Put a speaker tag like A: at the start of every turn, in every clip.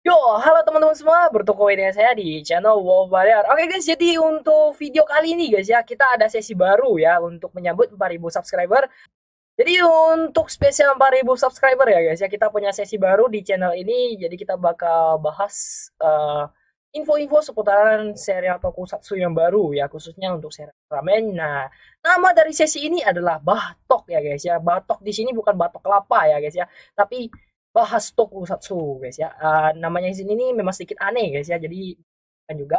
A: Yo, halo teman-teman semua, bertemu dengan saya di channel Wolf Warrior. Oke guys, jadi untuk video kali ini guys ya, kita ada sesi baru ya untuk menyambut 4.000 subscriber. Jadi untuk spesial 4.000 subscriber ya guys ya, kita punya sesi baru di channel ini. Jadi kita bakal bahas info-info seputaran serial tokusatsu yang baru ya, khususnya untuk serial ramen. Nah, nama dari sesi ini adalah Batok ya guys ya. Batok di sini bukan batok kelapa ya guys ya, tapi bahas tokusatsu guys ya. Namanya di sini nih memang sedikit aneh guys ya. Jadi kan juga.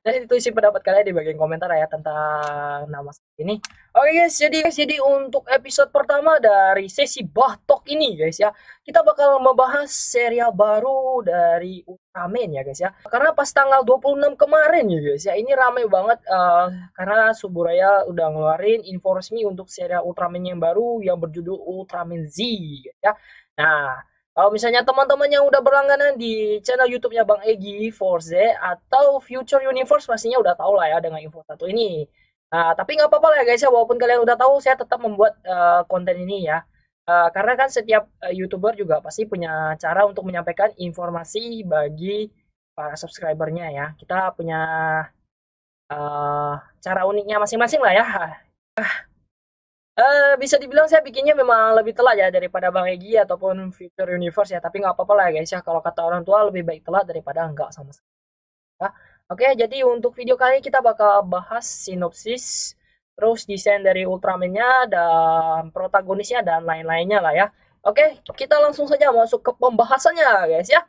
A: Dan itu isi pendapat kalian di bagian komentar ya tentang nama ini. Oke guys, jadi untuk episode pertama dari sesi Batok ini guys ya, kita bakal membahas serial baru dari Ultraman ya guys ya. Karena pas tanggal 26 kemarin ya guys ya, ini rame banget karena Suburaya udah ngeluarin info resmi untuk serial Ultraman yang baru yang berjudul Ultraman Z guys ya. Nah, kalau misalnya teman-teman yang udah berlangganan di channel YouTube-nya Bang Egi Forze atau Future Universe pastinya udah tahu lah ya dengan info satu ini. Nah, tapi nggak apa-apa lah ya guys ya, walaupun kalian udah tahu, saya tetap membuat konten ini ya. Karena kan setiap YouTuber juga pasti punya cara untuk menyampaikan informasi bagi para subscribernya ya. Kita punya cara uniknya masing-masing lah ya. Bisa dibilang saya bikinnya memang lebih telat ya daripada Bang Egi ataupun Future Universe ya, tapi nggak apa-apa lah guys ya, kalau kata orang tua lebih baik telat daripada enggak sama sekali ya. Oke, jadi untuk video kali ini kita bakal bahas sinopsis, terus desain dari Ultraman-nya dan protagonisnya dan lain-lainnya lah ya. Oke, kita langsung saja masuk ke pembahasannya guys ya.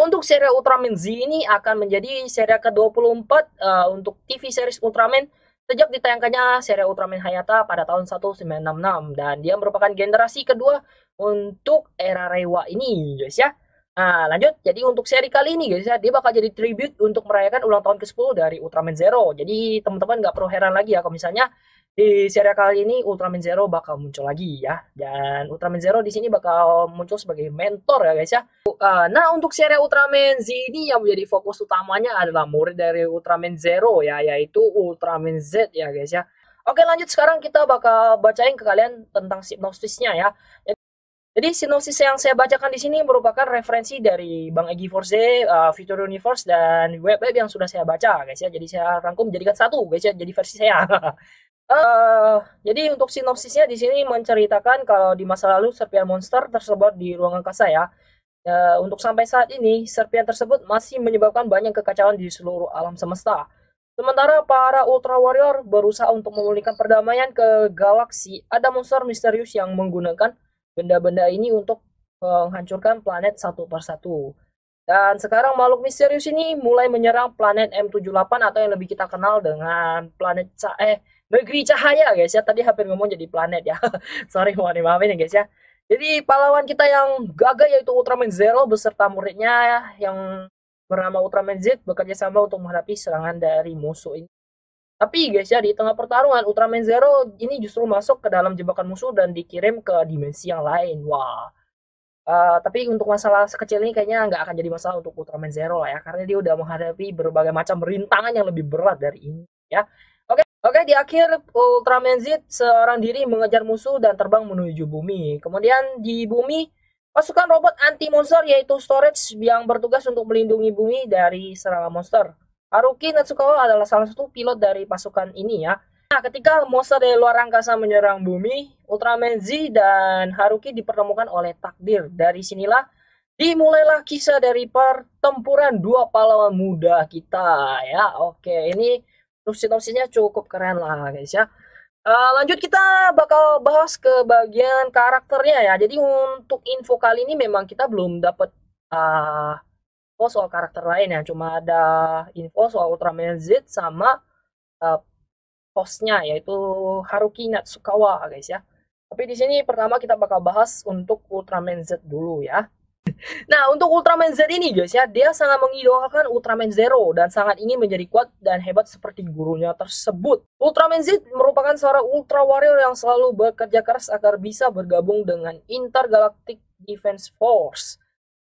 A: Untuk serial Ultraman Z ini akan menjadi serial ke-24 untuk TV series Ultraman sejak ditayangkannya serial Ultraman Hayata pada tahun 1966, dan dia merupakan generasi kedua untuk era Reiwa ini guys ya. Nah, lanjut. Jadi untuk seri kali ini guys ya, dia bakal jadi tribute untuk merayakan ulang tahun ke-10 dari Ultraman Zero. Jadi teman-teman nggak perlu heran lagi ya kalau misalnya di serial kali ini Ultraman Zero bakal muncul lagi ya. Dan Ultraman Zero di sini bakal muncul sebagai mentor ya guys ya. Nah, untuk serial Ultraman Z ini yang menjadi fokus utamanya adalah murid dari Ultraman Zero ya, yaitu Ultraman Z ya guys ya. Oke, lanjut. Sekarang kita bakal bacain ke kalian tentang sinopsisnya ya. Jadi sinopsis yang saya bacakan di sini merupakan referensi dari Bang Egi Forze, Future Universe, dan web-web yang sudah saya baca guys ya. Jadi saya rangkum jadikan satu guys ya, jadi versi saya. Jadi untuk sinopsisnya di sini menceritakan kalau di masa lalu serpian monster tersebar di ruang angkasa ya. Untuk sampai saat ini, serpian tersebut masih menyebabkan banyak kekacauan di seluruh alam semesta. Sementara para Ultra Warrior berusaha untuk memulihkan perdamaian ke galaksi, ada monster misterius yang menggunakan benda-benda ini untuk menghancurkan planet satu persatu. Dan sekarang makhluk misterius ini mulai menyerang planet M78 atau yang lebih kita kenal dengan planet negeri cahaya guys ya. Tadi hampir ngomong jadi planet ya. Sorry, mohon dimaafin ya guys ya. Jadi pahlawan kita yang gagah yaitu Ultraman Zero beserta muridnya ya, yang bernama Ultraman Z bekerja sama untuk menghadapi serangan dari musuh ini. Tapi guys ya, di tengah pertarungan Ultraman Zero ini justru masuk ke dalam jebakan musuh dan dikirim ke dimensi yang lain. Wah. Tapi untuk masalah sekecil ini kayaknya nggak akan jadi masalah untuk Ultraman Zero lah ya, karena dia udah menghadapi berbagai macam rintangan yang lebih berat dari ini ya. Oke, di akhir Ultraman Z seorang diri mengejar musuh dan terbang menuju bumi. Kemudian di bumi, pasukan robot anti monster yaitu Storage yang bertugas untuk melindungi bumi dari serangan monster. Haruki Natsukawa adalah salah satu pilot dari pasukan ini ya. Nah, ketika monster dari luar angkasa menyerang bumi, Ultraman Z dan Haruki dipertemukan oleh takdir. Dari sinilah dimulailah kisah dari pertempuran dua pahlawan muda kita ya. Oke, ini sinopsisnya cukup keren lah guys ya. Lanjut, kita bakal bahas ke bagian karakternya ya. Jadi untuk info kali ini memang kita belum dapat info soal karakter lain ya. Cuma ada info soal Ultraman Z sama uh, hostnya yaitu Haruki Natsukawa guys ya. Tapi di sini pertama kita bakal bahas untuk Ultraman Z dulu ya. Nah, untuk Ultraman Z ini guys ya, dia sangat mengidolakan Ultraman Zero dan sangat ingin menjadi kuat dan hebat seperti gurunya tersebut. Ultraman Z merupakan seorang Ultra Warrior yang selalu bekerja keras agar bisa bergabung dengan Intergalactic Defense Force.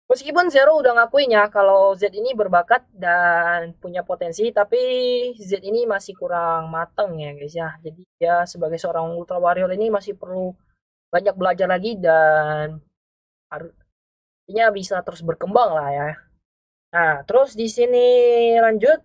A: Meskipun Zero udah ngakuin ya kalau Z ini berbakat dan punya potensi, tapi Z ini masih kurang mateng ya guys ya. Jadi dia sebagai seorang Ultra Warrior ini masih perlu banyak belajar lagi dan artinya bisa terus berkembang lah ya. Nah, terus di sini lanjut.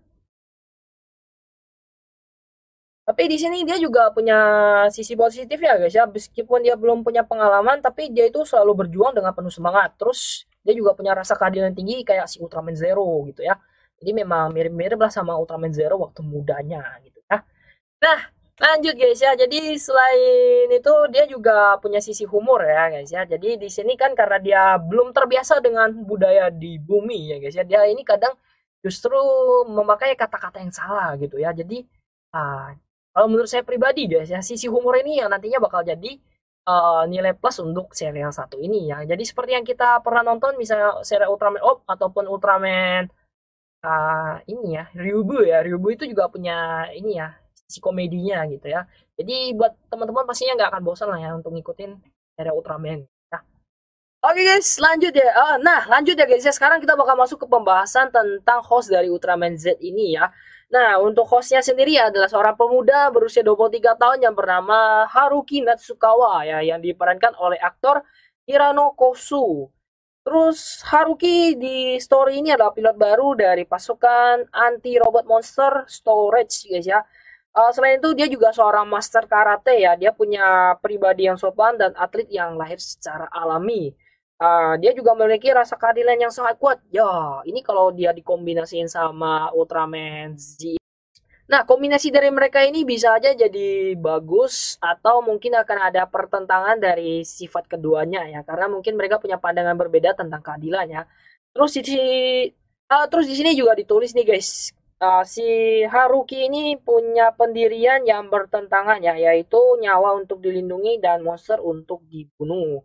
A: Tapi di sini dia juga punya sisi positif ya guys ya. Meskipun dia belum punya pengalaman, tapi dia itu selalu berjuang dengan penuh semangat. Terus dia juga punya rasa keadilan tinggi kayak si Ultraman Zero gitu ya. Jadi memang mirip-mirip lah sama Ultraman Zero waktu mudanya gitu ya. Nah, lanjut guys ya. Jadi selain itu dia juga punya sisi humor ya guys ya. Jadi di sini kan karena dia belum terbiasa dengan budaya di bumi ya guys ya. Dia ini kadang justru memakai kata-kata yang salah gitu ya. Jadi ah, kalau menurut saya pribadi guys ya, sisi humor ini yang nantinya bakal jadi nilai plus untuk serial satu ini ya. Jadi seperti yang kita pernah nonton misalnya serial Ultraman Op ataupun Ultraman ini ya, Ryubu ya. Ryubu itu juga punya ini ya, sisi komedinya gitu ya. Jadi buat teman-teman pastinya nggak akan bosan lah ya untuk ngikutin serial Ultraman. Nah, oke guys, lanjut ya. Nah, lanjut ya guys ya. Sekarang kita bakal masuk ke pembahasan tentang host dari Ultraman Z ini ya. Nah, untuk hostnya sendiri adalah seorang pemuda berusia 23 tahun yang bernama Haruki Natsukawa ya, yang diperankan oleh aktor Hirano Kosu. Terus Haruki di story ini adalah pilot baru dari pasukan anti robot monster Storage guys ya. Selain itu dia juga seorang master karate ya. Dia punya pribadi yang sopan dan atlet yang lahir secara alami. Dia juga memiliki rasa keadilan yang sangat kuat. Ya, ini kalau dia dikombinasiin sama Ultraman Z. Nah, kombinasi dari mereka ini bisa aja jadi bagus atau mungkin akan ada pertentangan dari sifat keduanya ya, karena mungkin mereka punya pandangan berbeda tentang keadilan ya. Terus di sini juga ditulis nih guys, si Haruki ini punya pendirian yang bertentangan ya, yaitu nyawa untuk dilindungi dan monster untuk dibunuh.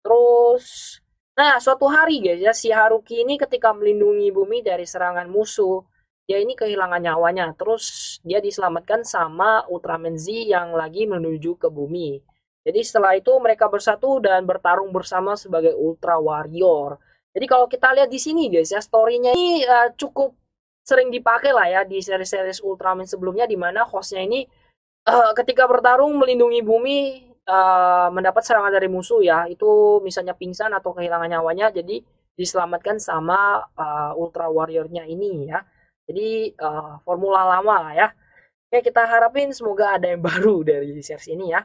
A: Terus, nah suatu hari guys ya, si Haruki ini ketika melindungi bumi dari serangan musuh, dia ini kehilangan nyawanya. Terus dia diselamatkan sama Ultraman Z yang lagi menuju ke bumi. Jadi setelah itu mereka bersatu dan bertarung bersama sebagai Ultra Warrior. Jadi kalau kita lihat di sini guys ya, story-nya ini cukup sering dipakai lah ya di seri-seri Ultraman sebelumnya, di mana hostnya ini ketika bertarung melindungi bumi mendapat serangan dari musuh ya, itu misalnya pingsan atau kehilangan nyawanya, jadi diselamatkan sama Ultra Warrior-nya ini ya. Jadi formula lama lah ya. Oke, kita harapin semoga ada yang baru dari series ini ya.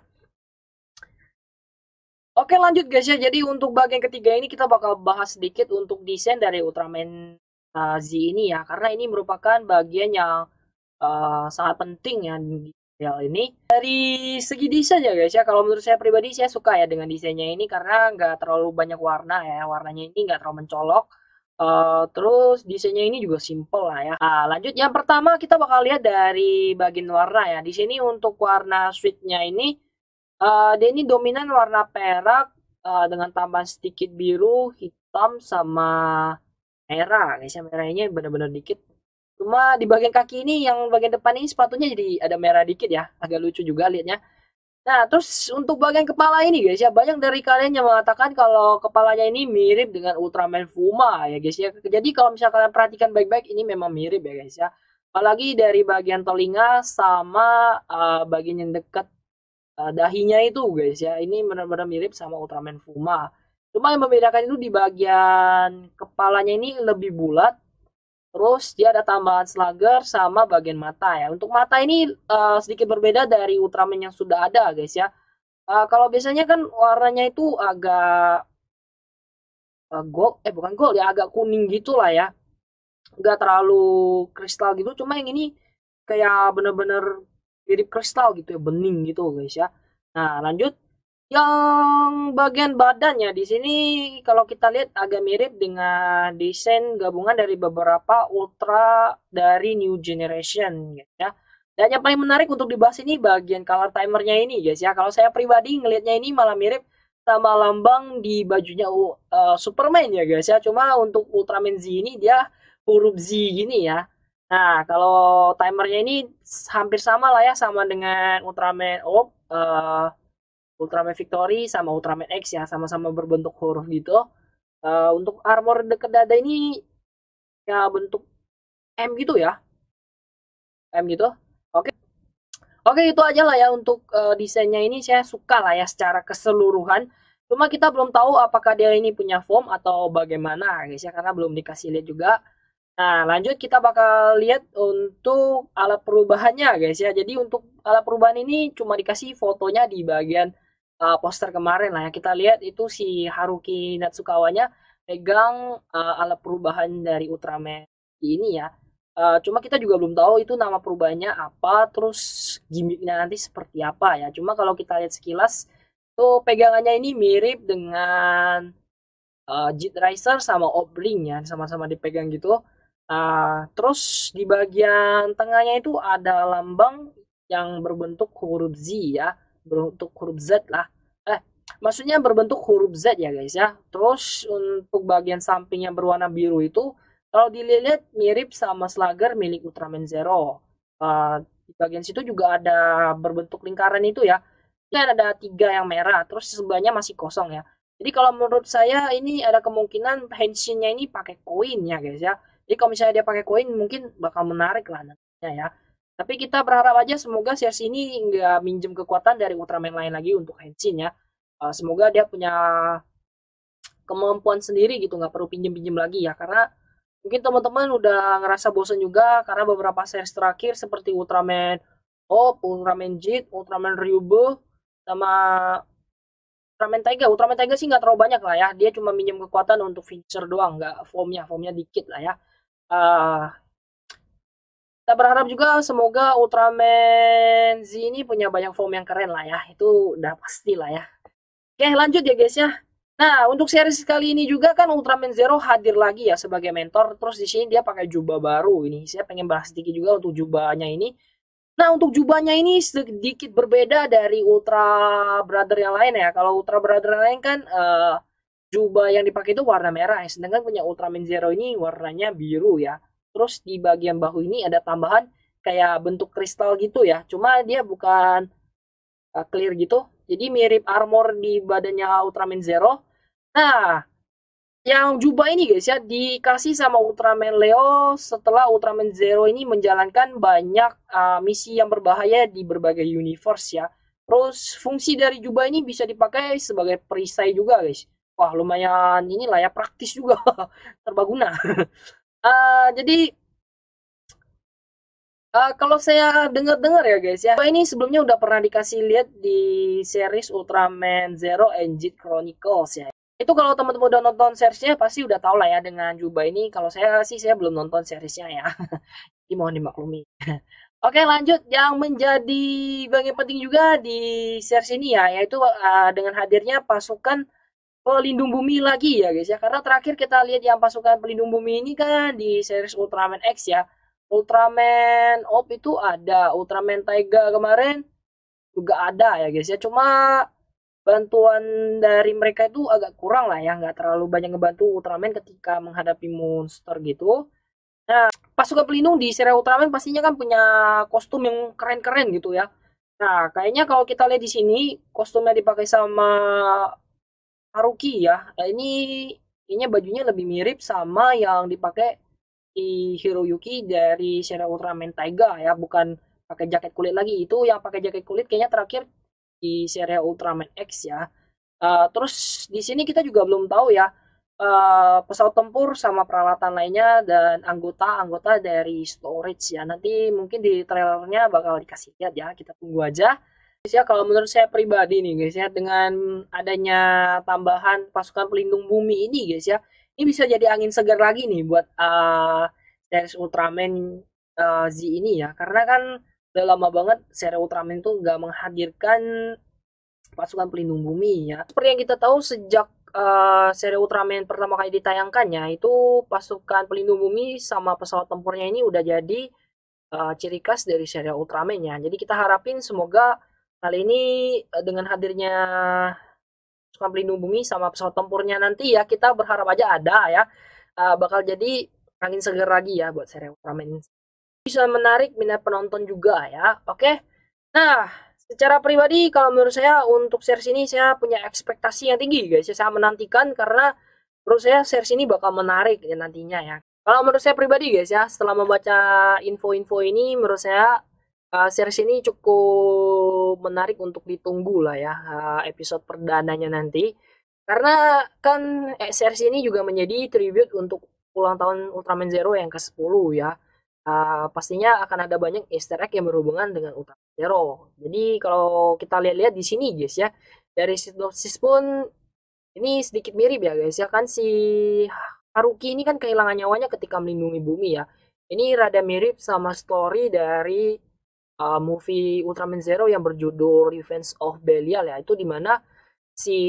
A: Oke, lanjut guys ya. Jadi untuk bagian ketiga ini kita bakal bahas sedikit untuk desain dari Ultraman Z ini ya, karena ini merupakan bagian yang sangat penting ya di serial ini. Dari segi desain ya guys ya, kalau menurut saya pribadi saya suka ya dengan desainnya ini karena nggak terlalu banyak warna ya, warnanya ini nggak terlalu mencolok. Terus desainnya ini juga simple lah ya. Lanjut yang pertama kita bakal lihat dari bagian warna ya. Di sini untuk warna suite-nya ini dia ini dominan warna perak dengan tambahan sedikit biru, hitam sama merah. Guys ya, merahnya benar-benar dikit. Cuma di bagian kaki ini yang bagian depan ini sepatunya jadi ada merah dikit ya. Agak lucu juga liatnya. Nah, terus untuk bagian kepala ini guys ya, banyak dari kalian yang mengatakan kalau kepalanya ini mirip dengan Ultraman Fuma ya guys ya. Jadi kalau misalnya kalian perhatikan baik-baik ini memang mirip ya guys ya. Apalagi dari bagian telinga sama bagian yang dekat dahinya itu guys ya. Ini benar-benar mirip sama Ultraman Fuma. Cuma yang membedakan itu di bagian kepalanya ini lebih bulat. Terus dia ada tambahan slugger sama bagian mata ya. Untuk mata ini sedikit berbeda dari Ultraman yang sudah ada guys ya. Kalau biasanya kan warnanya itu agak gold, bukan gold ya, agak kuning gitu lah ya. Nggak terlalu kristal gitu, cuma yang ini kayak bener-bener mirip kristal gitu ya, bening gitu guys ya. Nah lanjut, yang bagian badannya di sini kalau kita lihat agak mirip dengan desain gabungan dari beberapa ultra dari New Generation guys ya. Dan yang paling menarik untuk dibahas ini bagian color timernya ini guys ya. Kalau saya pribadi ngelihatnya ini malah mirip sama lambang di bajunya Superman ya guys ya. Cuma untuk Ultraman Z ini dia huruf Z gini ya. Nah, kalau timernya ini hampir sama lah ya, sama dengan Ultraman O, Ultraman Victory sama Ultraman X ya, sama-sama berbentuk huruf gitu. Untuk armor dekat dada ini ya bentuk M gitu ya, M gitu. Oke, oke itu aja lah ya untuk desainnya ini saya suka lah ya secara keseluruhan. Cuma kita belum tahu apakah dia ini punya form atau bagaimana guys ya, karena belum dikasih lihat juga. Nah, lanjut kita bakal lihat untuk alat perubahannya guys ya. Jadi untuk alat perubahan ini cuma dikasih fotonya di bagian poster kemarin lah ya. Kita lihat itu si Haruki Natsukawanya pegang alat perubahan dari Ultraman ini ya. Cuma kita juga belum tahu itu nama perubahannya apa, terus gimmicknya nanti seperti apa ya. Cuma kalau kita lihat sekilas, tuh pegangannya ini mirip dengan Jet Racer sama Obling ya, sama-sama dipegang gitu. Terus di bagian tengahnya itu ada lambang yang berbentuk huruf Z ya, berbentuk huruf Z lah. Eh, maksudnya berbentuk huruf Z ya guys ya. Terus untuk bagian samping yang berwarna biru itu, kalau dilihat mirip sama Slugger milik Ultraman Zero. Di bagian situ juga ada berbentuk lingkaran itu ya. Dan ada 3 yang merah, terus sebelahnya masih kosong ya. Jadi kalau menurut saya ini ada kemungkinan Henshin-nya ini pakai koin ya guys ya. Jadi kalau misalnya dia pakai koin mungkin bakal menarik lah nantinya ya. Tapi kita berharap aja semoga series ini nggak minjem kekuatan dari Ultraman lain lagi untuk Henshin ya. Semoga dia punya kemampuan sendiri gitu, nggak perlu pinjem-pinjem lagi ya. Karena mungkin teman-teman udah ngerasa bosan juga karena beberapa series terakhir seperti Ultraman Op, Ultraman Jet, Ultraman Ryubo, sama Ultraman Taiga sih nggak terlalu banyak lah ya. Dia cuma minjem kekuatan untuk finisher doang, nggak formnya dikit lah ya. Uh, Kita berharap juga semoga Ultraman Z ini punya banyak form yang keren lah ya. Itu udah pasti lah ya. Oke, lanjut ya guys ya. Nah, untuk series kali ini juga kan Ultraman Zero hadir lagi ya sebagai mentor. Terus di sini dia pakai jubah baru ini. Saya pengen bahas sedikit juga untuk jubahnya ini. Nah, untuk jubahnya ini sedikit berbeda dari Ultra Brother yang lain ya. Kalau Ultra Brother yang lain kan jubah yang dipakai itu warna merah ya. Sedangkan punya Ultraman Zero ini warnanya biru ya. Terus di bagian bahu ini ada tambahan kayak bentuk kristal gitu ya. Cuma dia bukan clear gitu. Jadi mirip armor di badannya Ultraman Zero. Nah, yang jubah ini guys ya dikasih sama Ultraman Leo setelah Ultraman Zero ini menjalankan banyak misi yang berbahaya di berbagai universe ya. Terus fungsi dari jubah ini bisa dipakai sebagai perisai juga guys. Wah lumayan inilah ya praktis juga terbaguna. Jadi kalau saya dengar-dengar ya guys ya, ini sebelumnya udah pernah dikasih lihat di series Ultraman Zero and Jet Chronicles ya. Itu kalau teman-teman udah nonton seriesnya pasti udah tahu lah ya dengan jubah ini. Kalau saya sih saya belum nonton seriesnya ya. Jadi mohon dimaklumi. Oke lanjut, yang menjadi bagian penting juga di series ini ya, yaitu dengan hadirnya pasukan pelindung bumi lagi ya guys ya. Karena terakhir kita lihat yang pasukan pelindung bumi ini kan di series Ultraman X ya. Ultraman Op itu ada, Ultraman Taiga kemarin juga ada ya guys ya. Cuma bantuan dari mereka itu agak kurang lah ya, nggak terlalu banyak ngebantu Ultraman ketika menghadapi monster gitu. Nah, pasukan pelindung di serial Ultraman pastinya kan punya kostum yang keren-keren gitu ya. Nah, kayaknya kalau kita lihat di sini kostumnya dipakai sama Haruki ya. Nah, ini bajunya lebih mirip sama yang dipakai di Hiroyuki dari serial Ultraman Taiga ya, bukan pakai jaket kulit lagi. Itu yang pakai jaket kulit kayaknya terakhir di serial Ultraman X ya. Terus di sini kita juga belum tahu ya pesawat tempur sama peralatan lainnya dan anggota-anggota dari storage ya. Nanti mungkin di trailernya bakal dikasih lihat ya. Kita tunggu aja. Guys ya, kalau menurut saya pribadi nih guys ya, dengan adanya tambahan pasukan pelindung bumi ini guys ya, ini bisa jadi angin segar lagi nih buat series Ultraman Z ini ya. Karena kan udah lama banget serial Ultraman itu nggak menghadirkan pasukan pelindung bumi ya. Seperti yang kita tahu sejak seri Ultraman pertama kali ditayangkannya itu pasukan pelindung bumi sama pesawat tempurnya ini udah jadi ciri khas dari serial Ultraman ya. Jadi kita harapin semoga kali ini dengan hadirnya pasukan pelindung bumi sama pesawat tempurnya nanti ya kita berharap aja ada ya bakal jadi angin segar lagi ya buat serial Ultraman ini. Bisa menarik minat penonton juga ya. Oke. Nah, secara pribadi kalau menurut saya untuk series ini saya punya ekspektasi yang tinggi guys. Saya menantikan karena menurut saya series ini bakal menarik ya nantinya ya. Kalau menurut saya pribadi guys ya, setelah membaca info-info ini menurut saya series ini cukup menarik untuk ditunggu lah ya episode perdananya nanti. Karena kan series ini juga menjadi tribute untuk ulang tahun Ultraman Zero yang ke-10 ya. Pastinya akan ada banyak Easter egg yang berhubungan dengan Ultraman Zero. Jadi kalau kita lihat-lihat di sini guys ya, dari sinopsis pun ini sedikit mirip ya guys ya, kan si Haruki ini kan kehilangan nyawanya ketika melindungi bumi ya. Ini rada mirip sama story dari movie Ultraman Zero yang berjudul Revenge of Belial ya. Itu dimana si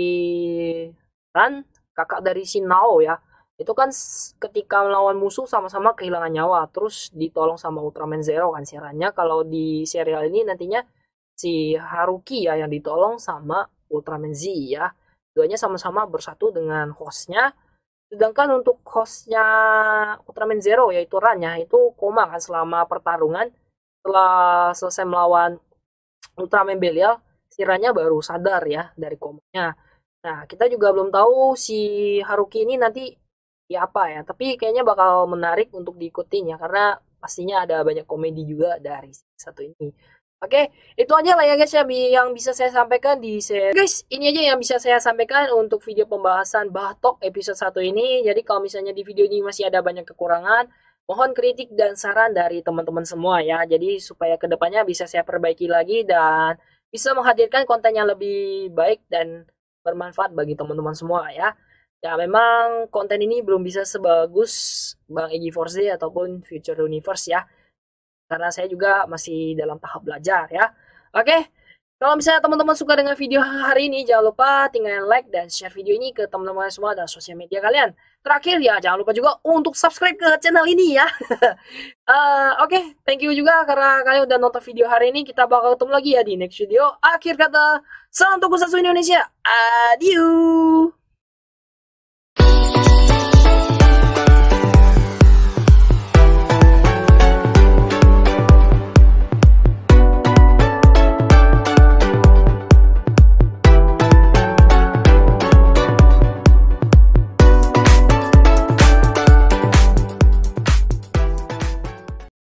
A: Ran, kakak dari si Nao ya, itu kan ketika melawan musuh sama-sama kehilangan nyawa, terus ditolong sama Ultraman Zero kan si Rannya. Kalau di serial ini nantinya si Haruki ya yang ditolong sama Ultraman Z ya. Keduanya sama-sama bersatu dengan hostnya. Sedangkan untuk hostnya Ultraman Zero yaitu Ran ya, itu koma kan selama pertarungan. Setelah selesai melawan Ultraman Belial, si Ran-nya baru sadar ya dari komanya. Nah, kita juga belum tahu si Haruki ini nanti ya apa ya, tapi kayaknya bakal menarik untuk diikutin ya, karena pastinya ada banyak komedi juga dari satu ini. Oke, itu aja lah ya guys ya yang bisa saya sampaikan di guys, ini aja yang bisa saya sampaikan untuk video pembahasan Bahtok episode 1 ini. Jadi kalau misalnya di video ini masih ada banyak kekurangan, mohon kritik dan saran dari teman-teman semua ya. Jadi supaya kedepannya bisa saya perbaiki lagi dan bisa menghadirkan konten yang lebih baik dan bermanfaat bagi teman-teman semua ya. Ya memang konten ini belum bisa sebagus Bang Egi Forze ataupun Future Universe ya. Karena saya juga masih dalam tahap belajar ya. Oke, kalau misalnya teman-teman suka dengan video hari ini, jangan lupa tinggalin like dan share video ini ke teman-teman semua dan sosial media kalian. Terakhir ya, jangan lupa juga untuk subscribe ke channel ini ya. Oke, thank you juga karena kalian udah nonton video hari ini. Kita bakal ketemu lagi ya di next video. Akhir kata, salam Tokusatsu Indonesia. Adieu.